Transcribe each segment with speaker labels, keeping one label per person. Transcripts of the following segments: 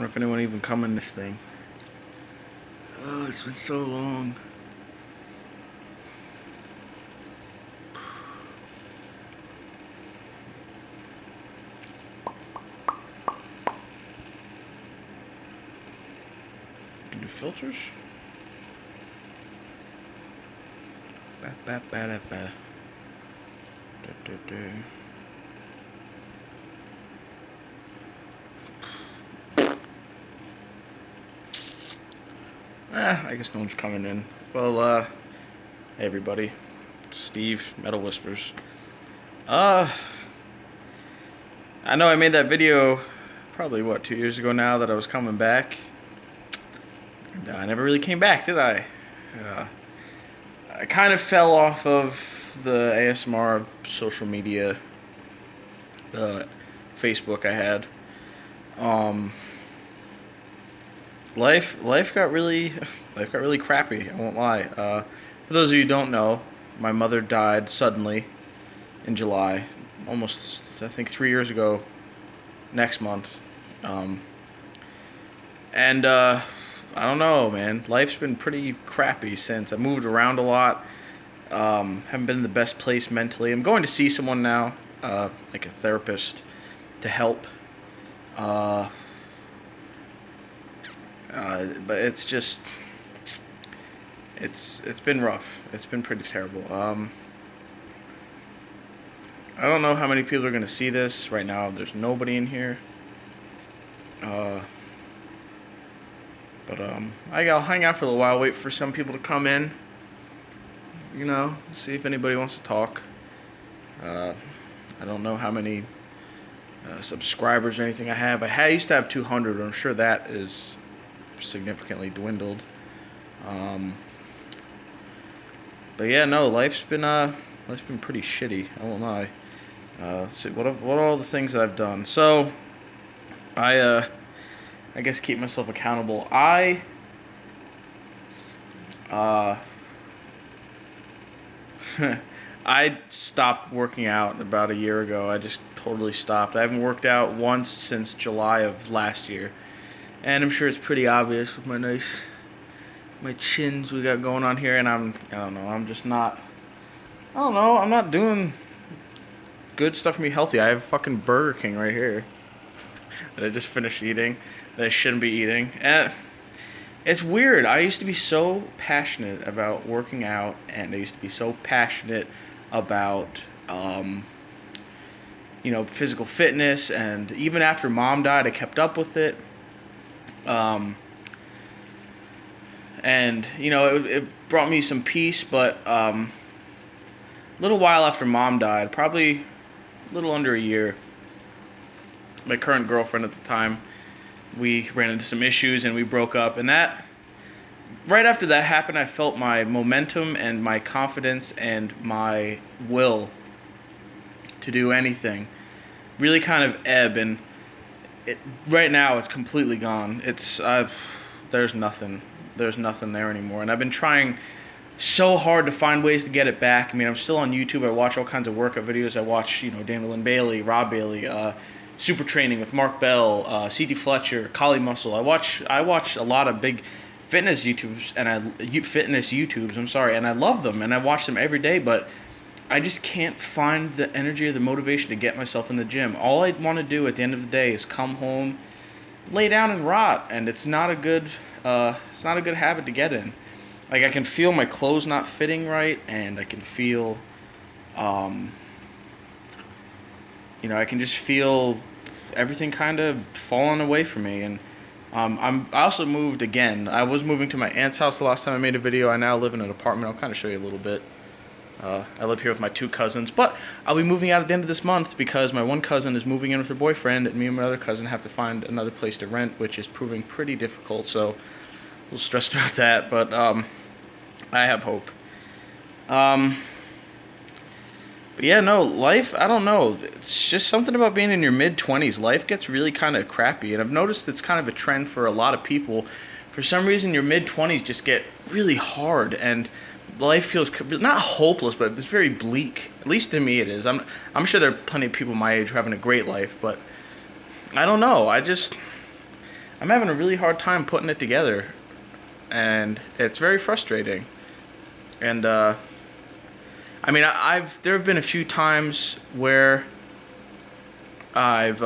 Speaker 1: wonder if anyone even come in this thing. Oh, it's been so long. Do filters? I guess no one's coming in. Well, hey everybody. Steve, Metal Whispers. I know I made that video probably, 2 years ago now that I was coming back. And I never really came back, did I? I kind of fell off of the ASMR social media, Facebook I had. Life got really crappy, I won't lie. For those of you who don't know, my mother died suddenly in July, almost, I think, 3 years ago next month. I don't know, man. Life's been pretty crappy since. I moved around a lot. Haven't been in the best place mentally. I'm going to see someone now, like a therapist, to help. But it's just, it's been rough. It's been pretty terrible. I don't know how many people are gonna see this right now. There's nobody in here. But I'll hang out for a little while, wait for some people to come in. You know, see if anybody wants to talk. I don't know how many subscribers or anything I have. I used to have 200. I'm sure that is significantly dwindled. But yeah, no, life's been pretty shitty. I won't lie. Let's see what are all the things that I've done. So I guess keep myself accountable. I stopped working out about a year ago. I just totally stopped. I haven't worked out once since July of last year. And I'm sure it's pretty obvious with my chins we got going on here, and I'm not doing good stuff for me healthy. I have fucking Burger King right here that I just finished eating that I shouldn't be eating. And it's weird. I used to be so passionate about working out, and I used to be so passionate about physical fitness, and even after Mom died, I kept up with it. And it brought me some peace, but a little while after Mom died, probably a little under a year, my current girlfriend at the time, we ran into some issues and we broke up. And that, right after that happened, I felt my momentum and my confidence and my will to do anything really kind of ebb. And right now it's completely gone. There's nothing there anymore. And I've been trying so hard to find ways to get it back. I mean, I'm still on YouTube. I watch all kinds of workout videos. I watch, Daniel Lynn Bailey, Rob Bailey, Super Training with Mark Bell, C.T. Fletcher, Kali Muscle. I watch a lot of big fitness YouTubes, and I love them, and I watch them every day, but I just can't find the energy or the motivation to get myself in the gym. All I want to do at the end of the day is come home, lay down and rot, and it's not a good habit to get in. Like, I can feel my clothes not fitting right, and I can feel, I can just feel everything kind of falling away from me. And I also moved again. I was moving to my aunt's house the last time I made a video. I now live in an apartment. I'll kind of show you a little bit. I live here with my 2 cousins, but I'll be moving out at the end of this month because my one cousin is moving in with her boyfriend, and me and my other cousin have to find another place to rent, which is proving pretty difficult, so a little stressed about that, but I have hope. But yeah, no, life, I don't know, it's just something about being in your mid-20s. Life gets really kind of crappy, and I've noticed it's kind of a trend for a lot of people. For some reason, your mid-20s just get really hard, and life feels not hopeless, but it's very bleak. At least to me it is. I'm sure there are plenty of people my age who are having a great life, but I don't know. I'm having a really hard time putting it together, and it's very frustrating. And I mean, there have been a few times where I've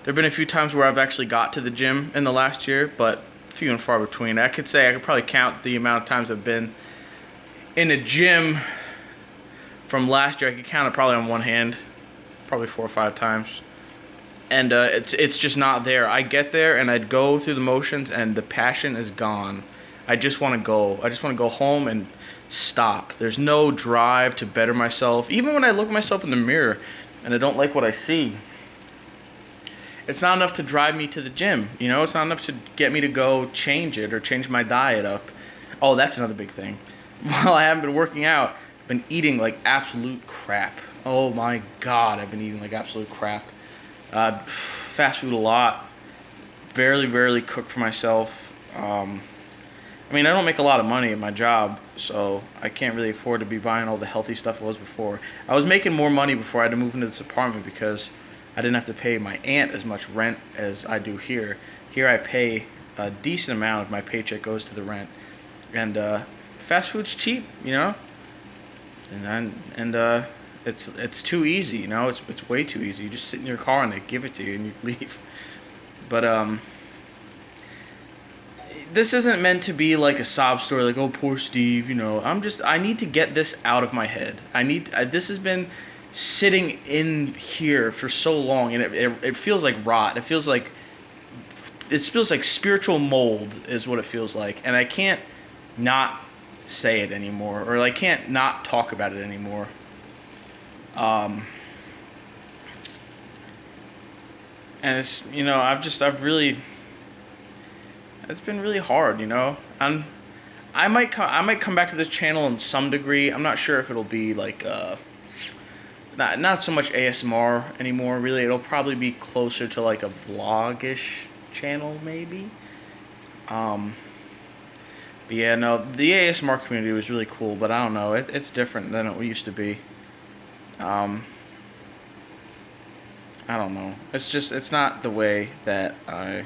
Speaker 1: actually got to the gym in the last year, but few and far between. I could probably count the amount of times I've been in a gym from last year. I could count it probably on one hand, probably 4 or 5 times. And it's just not there. I get there and I'd go through the motions and the passion is gone. I just want to go. I just want to go home and stop. There's no drive to better myself. Even when I look at myself in the mirror and I don't like what I see, it's not enough to drive me to the gym. You know, it's not enough to get me to go change it or change my diet up. Oh, that's another big thing. While I haven't been working out, I've been eating like absolute crap. Oh my God, I've been eating like absolute crap. Fast food a lot. Rarely cook for myself. I mean, I don't make a lot of money at my job, so I can't really afford to be buying all the healthy stuff I was before. I was making more money before I had to move into this apartment because I didn't have to pay my aunt as much rent as I do here. Here I pay a decent amount of my paycheck goes to the rent, and fast food's cheap, you know. And it's too easy, you know. It's way too easy. You just sit in your car and they give it to you and you leave. But this isn't meant to be like a sob story, like, oh, poor Steve, you know. I need to get this out of my head. This has been sitting in here for so long, and it feels like rot. It feels like spiritual mold is what it feels like, and I can't not say it anymore, or I can't not talk about it anymore. And it's, you know, it's been really hard, you know. I might come back to this channel in some degree. I'm not sure if it'll be like not so much ASMR anymore. Really, it'll probably be closer to like a vlog-ish channel, maybe. But yeah, no, the ASMR community was really cool, but I don't know, it's different than it used to be. I don't know. It's not the way that I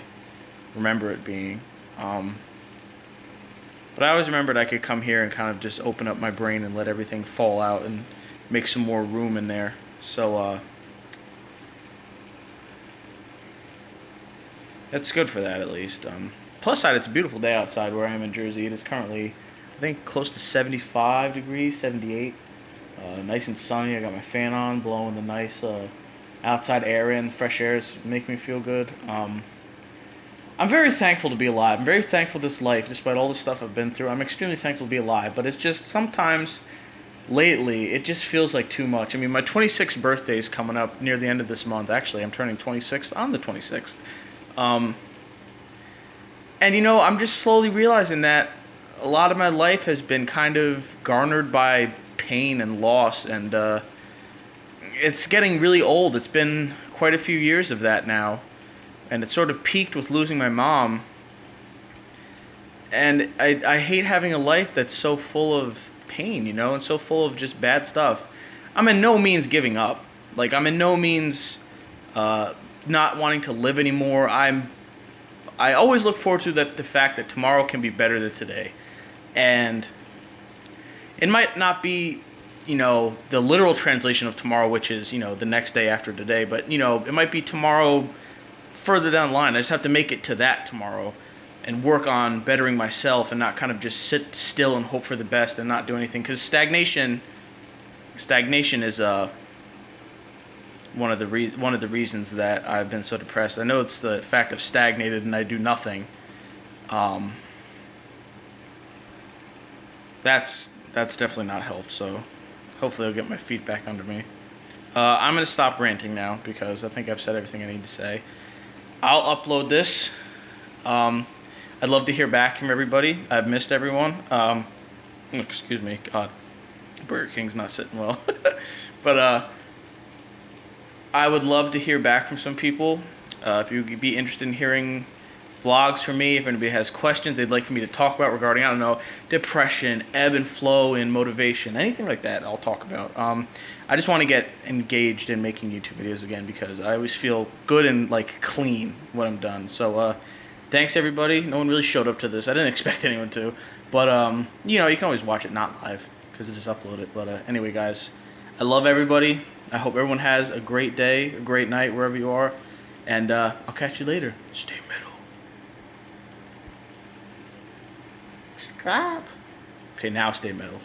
Speaker 1: remember it being. But I always remembered I could come here and kind of just open up my brain and let everything fall out and make some more room in there. So, it's good for that, at least. Plus side, it's a beautiful day outside where I am in Jersey. It is currently, I think, close to 75 degrees, 78. Nice and sunny. I got my fan on, blowing the nice outside air in. Fresh air is making me feel good. I'm very thankful to be alive. I'm very thankful for this life, despite all the stuff I've been through. I'm extremely thankful to be alive, but it's just sometimes, lately, it just feels like too much. I mean, my 26th birthday is coming up near the end of this month. Actually, I'm turning 26 on the 26th. And, you know, I'm just slowly realizing that a lot of my life has been kind of garnered by pain and loss, and it's getting really old. It's been quite a few years of that now. And it sort of peaked with losing my mom. And I hate having a life that's so full of pain, you know, and so full of just bad stuff. I'm in no means giving up. Like, I'm in no means not wanting to live anymore. I always look forward to the fact that tomorrow can be better than today. And it might not be, you know, the literal translation of tomorrow, which is, you know, the next day after today. But, you know, it might be tomorrow further down the line. I just have to make it to that tomorrow and work on bettering myself and not kind of just sit still and hope for the best and not do anything. Because stagnation is one of the reasons that I've been so depressed. I know it's the fact of stagnated and I do nothing. That's definitely not helped. So hopefully I'll get my feet back under me. I'm gonna stop ranting now because I think I've said everything I need to say. I'll upload this. I'd love to hear back from everybody. I've missed everyone. Excuse me. God, Burger King's not sitting well. But I would love to hear back from some people. If you'd be interested in hearing vlogs for me. If anybody has questions they'd like for me to talk about regarding, I don't know, depression, ebb and flow in motivation, anything like that, I'll talk about. I just want to get engaged in making YouTube videos again because I always feel good and like clean when I'm done. So thanks everybody. No one really showed up to this. I didn't expect anyone to, but you know, you can always watch it not live because it is uploaded. But anyway, guys, I love everybody. I hope everyone has a great day, a great night wherever you are, and I'll catch you later. Stay metal. Subscribe. Okay, now stay metal.